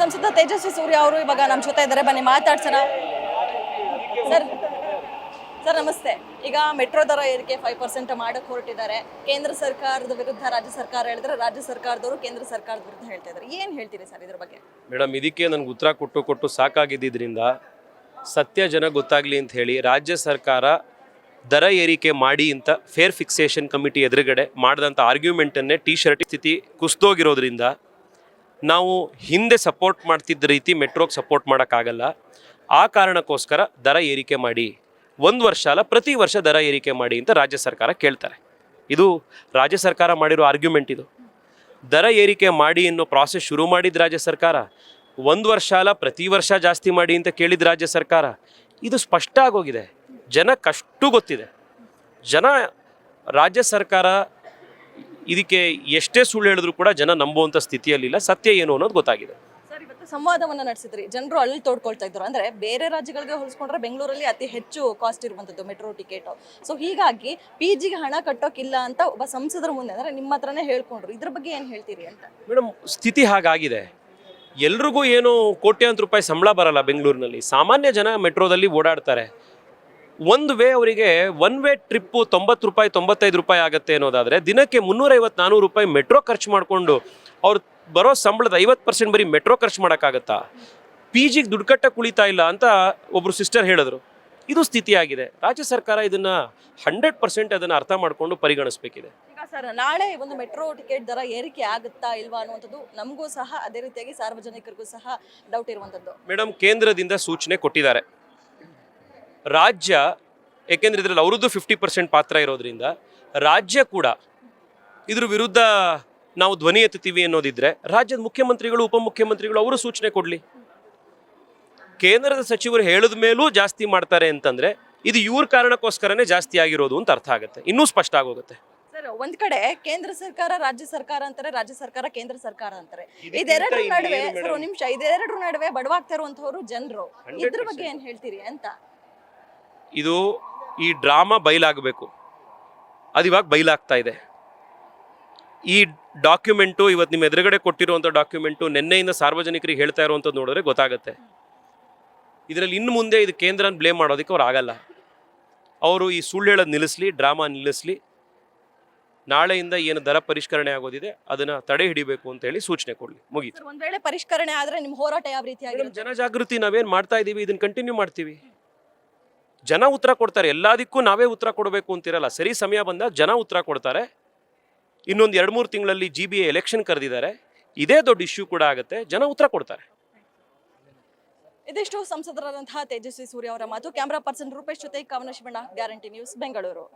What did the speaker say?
ಸಂಸದ ತೇಜಸ್ವಿ ಸೂರ್ಯ ಅವರು ಇವಾಗ ನಮ್ಮ ಜೊತೆ ಇದ್ದಾರೆ, ಬನ್ನಿ ಮಾತಾಡ್ಸೋಣ. ಸರ್ ಸರ್ ನಮಸ್ತೆ. ಈಗ ಮೆಟ್ರೋ ದರ ಏರಿಕೆ 5% ಮಾಡಕ್ಕೆ ಹೊರಟಿದ್ದಾರೆ. ಕೇಂದ್ರ ಸರ್ಕಾರದ ವಿರುದ್ಧ ರಾಜ್ಯ ಸರ್ಕಾರ ಹೇಳಿದ್ರೆ, ರಾಜ್ಯ ಸರ್ಕಾರದವರು ಕೇಂದ್ರ ಸರ್ಕಾರದ ವಿರುದ್ಧ ಹೇಳ್ತಾ ಇದ್ದಾರೆ. ಏನು ಹೇಳ್ತೀರಿ ಸರ್ ಇದ್ರ ಬಗ್ಗೆ? ಮೇಡಮ್, ಇದಕ್ಕೆ ನನಗೆ ಉತ್ತರ ಕೊಟ್ಟು ಸಾಕಾಗಿದ್ದರಿಂದ ಸತ್ಯ ಜನ ಗೊತ್ತಾಗಲಿ ಅಂತ ಹೇಳಿ ರಾಜ್ಯ ಸರ್ಕಾರ ದರ ಏರಿಕೆ ಮಾಡಿ ಅಂತ ಫೇರ್ ಫಿಕ್ಸೇಷನ್ ಕಮಿಟಿ ಎದುರುಗಡೆ ಮಾಡಿದಂಥ ಆರ್ಗ್ಯುಮೆಂಟನ್ನೇ ಟಿ ಶರ್ಟ್ ಸ್ಥಿತಿ ಕುಸಿದೋಗಿರೋದ್ರಿಂದ ನಾವು ಹಿಂದೆ ಸಪೋರ್ಟ್ ಮಾಡ್ತಿದ್ದ ರೀತಿ ಮೆಟ್ರೋಗೆ ಸಪೋರ್ಟ್ ಮಾಡೋಕ್ಕಾಗಲ್ಲ. ಆ ಕಾರಣಕ್ಕೋಸ್ಕರ ದರ ಏರಿಕೆ ಮಾಡಿ, 1 ವರ್ಷ ಅಲ್ಲ ಪ್ರತಿ ವರ್ಷ ದರ ಏರಿಕೆ ಮಾಡಿ ಅಂತ ರಾಜ್ಯ ಸರ್ಕಾರ ಕೇಳ್ತಾರೆ. ಇದು ರಾಜ್ಯ ಸರ್ಕಾರ ಮಾಡಿರೋ ಆರ್ಗ್ಯುಮೆಂಟ್. ಇದು ದರ ಏರಿಕೆ ಮಾಡಿ ಅನ್ನೋ ಪ್ರಾಸೆಸ್ ಶುರು ಮಾಡಿದ ರಾಜ್ಯ ಸರ್ಕಾರ. 1 ವರ್ಷ ಅಲ್ಲ ಪ್ರತಿ ವರ್ಷ ಜಾಸ್ತಿ ಮಾಡಿ ಅಂತ ಕೇಳಿದ ರಾಜ್ಯ ಸರ್ಕಾರ. ಇದು ಸ್ಪಷ್ಟ ಆಗೋಗಿದೆ, ಜನಕ್ಕಷ್ಟು ಗೊತ್ತಿದೆ. ರಾಜ್ಯ ಸರ್ಕಾರ ಇದಕ್ಕೆ ಎಷ್ಟೇ ಸುಳ್ಳು ಹೇಳಿದ್ರು ಕೂಡ ಜನ ನಂಬುವಂಥ ಸ್ಥಿತಿಯಲ್ಲಿಲ್ಲ. ಸತ್ಯ ಏನು ಅನ್ನೋದು ಗೊತ್ತಾಗಿದೆ. ಸರ್, ಇವತ್ತು ಸಂವಾದವನ್ನು ನಡೆಸಿದ್ರಿ, ಜನರು ಅಲ್ಲಿ ತೋಡ್ಕೊಳ್ತಾ ಇದ್ರು. ಅಂದ್ರೆ ಬೇರೆ ರಾಜ್ಯಗಳಿಗೆ ಹೋಲಿಸ್ಕೊಂಡ್ರೆ ಬೆಂಗಳೂರಲ್ಲಿ ಅತಿ ಹೆಚ್ಚು ಕಾಸ್ಟ್ ಇರುವಂಥದ್ದು ಮೆಟ್ರೋ ಟಿಕೆಟ್. ಸೊ ಹೀಗಾಗಿ PGಗೆ ಹಣ ಕಟ್ಟೋಕ್ಕಿಲ್ಲ ಅಂತ ಒಬ್ಬ ಸಂಸದರ ಮುಂದೆ ಅಂದ್ರೆ ನಿಮ್ಮ ಹತ್ರನೇ ಹೇಳ್ಕೊಂಡ್ರು. ಇದ್ರ ಬಗ್ಗೆ ಏನು ಹೇಳ್ತೀರಿ ಅಂತ? ಮೇಡಮ್, ಸ್ಥಿತಿ ಹಾಗಾಗಿದೆ. ಎಲ್ರಿಗೂ ಏನು ಕೋಟ್ಯಾಂತರ ರೂಪಾಯಿ ಸಂಬಳ ಬರಲ್ಲ ಬೆಂಗಳೂರಿನಲ್ಲಿ. ಸಾಮಾನ್ಯ ಜನ ಮೆಟ್ರೋದಲ್ಲಿ ಓಡಾಡ್ತಾರೆ. ಒಂದು ವೇ ಅವರಿಗೆ 1 ವೇ ಟ್ರಿಪ್ಪು 90 ರೂಪಾಯಿ 95 ರೂಪಾಯಿ ಆಗುತ್ತೆ ಅನ್ನೋದಾದರೆ ದಿನಕ್ಕೆ 350-400 ರೂಪಾಯಿ ಮೆಟ್ರೋ ಖರ್ಚು ಮಾಡಿಕೊಂಡು ಅವ್ರು ಬರೋ ಸಂಬಳದ 50% ಬರೀ ಮೆಟ್ರೋ ಖರ್ಚು ಮಾಡೋಕ್ಕಾಗತ್ತಾ? PGಗೆ ದುಡ್ಡು ಕಟ್ಟಕ್ಕೆ ಉಳಿತಾ ಇಲ್ಲ ಅಂತ ಒಬ್ಬರು ಸಿಸ್ಟರ್ ಹೇಳಿದ್ರು. ಇದು ಸ್ಥಿತಿಯಾಗಿದೆ. ರಾಜ್ಯ ಸರ್ಕಾರ ಇದನ್ನು 100% ಅದನ್ನು ಅರ್ಥ ಮಾಡಿಕೊಂಡು ಪರಿಗಣಿಸಬೇಕಿದೆ. ಈಗ ಸರ್, ನಾಳೆ ಒಂದು ಮೆಟ್ರೋ ಟಿಕೆಟ್ ದರ ಏರಿಕೆ ಆಗುತ್ತಾ ಇಲ್ವಾ ಅನ್ನುವಂಥದ್ದು ನಮಗೂ ಸಹ, ಅದೇ ರೀತಿಯಾಗಿ ಸಾರ್ವಜನಿಕರಿಗೂ ಸಹ ಡೌಟ್ ಇರುವಂಥದ್ದು. ಮೇಡಮ್, ಕೇಂದ್ರದಿಂದ ಸೂಚನೆ ಕೊಟ್ಟಿದ್ದಾರೆ. ರಾಜ್ಯ, ಏಕೆಂದರೆ ಇದರಲ್ಲಿ ಅವ್ರದ್ದು 50% ಪಾತ್ರ ಇರೋದ್ರಿಂದ ರಾಜ್ಯ ಕೂಡ ಇದ್ರ ವಿರುದ್ಧ ನಾವು ಧ್ವನಿ ಎತ್ತುತ್ತೀವಿ ಅನ್ನೋದಿದ್ರೆ ರಾಜ್ಯದ ಮುಖ್ಯಮಂತ್ರಿಗಳು ಉಪಮುಖ್ಯಮಂತ್ರಿಗಳು ಅವರು ಸೂಚನೆ ಕೊಡಲಿ. ಕೇಂದ್ರದ ಸಚಿವರು ಹೇಳಿದ ಮೇಲೂ ಜಾಸ್ತಿ ಮಾಡ್ತಾರೆ ಅಂತಂದರೆ ಇದು ಇವ್ರ ಕಾರಣಕ್ಕೋಸ್ಕರನೇ ಜಾಸ್ತಿ ಆಗಿರೋದು ಅಂತ ಅರ್ಥ ಆಗುತ್ತೆ, ಇನ್ನೂ ಸ್ಪಷ್ಟ ಆಗೋಗುತ್ತೆ. ಸರ್, ಒಂದ್ ಕಡೆ ಕೇಂದ್ರ ಸರ್ಕಾರ ರಾಜ್ಯ ಸರ್ಕಾರ ಅಂತಾರೆ, ರಾಜ್ಯ ಸರ್ಕಾರ ಕೇಂದ್ರ ಸರ್ಕಾರ ಅಂತಾರೆ. ಇದೆರಡರ ನಡುವೆ ಸರ್ ಒಂದು ನಿಮಿಷ, ಇದೆರಡರ ನಡುವೆ ಬಡವಾಗ್ತಾ ಇರುವಂತವ್ರು ಜನರು. ಇದ್ರ ಬಗ್ಗೆ ಏನ್ ಹೇಳ್ತೀರಿ ಅಂತ? ಇದು ಈ ಡ್ರಾಮಾ ಬಯಲಾಗಬೇಕು. ಅದು ಇವಾಗ ಬಯಲಾಗ್ತಾ ಇದೆ. ಈ ಡಾಕ್ಯುಮೆಂಟು ಇವತ್ತು ನಿಮ್ಮ ಎದುರುಗಡೆ ಕೊಟ್ಟಿರುವಂಥ ಡಾಕ್ಯುಮೆಂಟು ನಿನ್ನೆಯಿಂದ ಸಾರ್ವಜನಿಕರಿಗೆ ಹೇಳ್ತಾ ಇರುವಂಥದ್ದು ನೋಡಿದ್ರೆ ಗೊತ್ತಾಗುತ್ತೆ. ಇದರಲ್ಲಿ ಇನ್ನು ಮುಂದೆ ಇದು ಕೇಂದ್ರನ ಬ್ಲೇಮ್ ಮಾಡೋದಕ್ಕೆ ಅವ್ರು ಆಗಲ್ಲ. ಅವರು ಈ ಸುಳ್ಳು ಹೇಳೋದು ನಿಲ್ಲಿಸಲಿ, ಡ್ರಾಮಾ ನಿಲ್ಲಿಸಲಿ. ನಾಳೆಯಿಂದ ಏನು ದರ ಪರಿಷ್ಕರಣೆ ಆಗೋದಿದೆ ಅದನ್ನು ತಡೆ ಹಿಡಿಬೇಕು ಅಂತ ಹೇಳಿ ಸೂಚನೆ ಕೊಡಲಿ. ಮುಗೀತು. ಒಂದ್ ವೇಳೆ ಪರಿಷ್ಕರಣೆ ಆದರೆ ನಿಮ್ಮ ಹೋರಾಟ ಯಾವ ರೀತಿಯಾಗಿ? ಜನಜಾಗೃತಿ ನಾವೇನು ಮಾಡ್ತಾ ಇದ್ದೀವಿ, ಇದನ್ನು ಕಂಟಿನ್ಯೂ ಮಾಡ್ತೀವಿ. ಜನ ಉತ್ತರ ಕೊಡ್ತಾರೆ. ಎಲ್ಲದಕ್ಕೂ ನಾವೇ ಉತ್ತರ ಕೊಡಬೇಕು ಅಂತಿರಲ್ಲ. ಸರಿ ಸಮಯ ಬಂದಾಗ ಜನ ಉತ್ತರ ಕೊಡ್ತಾರೆ. ಇನ್ನೊಂದು 2-3 ತಿಂಗಳಲ್ಲಿ GBA ಎಲೆಕ್ಷನ್ ಕರೆದಿದ್ದಾರೆ. ಇದೇ ದೊಡ್ಡ ಇಶ್ಯೂ ಕೂಡ ಆಗುತ್ತೆ. ಜನ ಉತ್ತರ ಕೊಡ್ತಾರೆ. ಇದಿಷ್ಟು ಸಂಸದರಾದಂತಹ ತೇಜಸ್ವಿ ಸೂರ್ಯ ಅವರ ಮಾತು. ಕ್ಯಾಮರಾ ಪರ್ಸನ್ ರೂಪೇಶ್ ಜೊತೆ ಕವನ ಶಿವಣ್ಣ, ಗ್ಯಾರಂಟಿ ನ್ಯೂಸ್, ಬೆಂಗಳೂರು.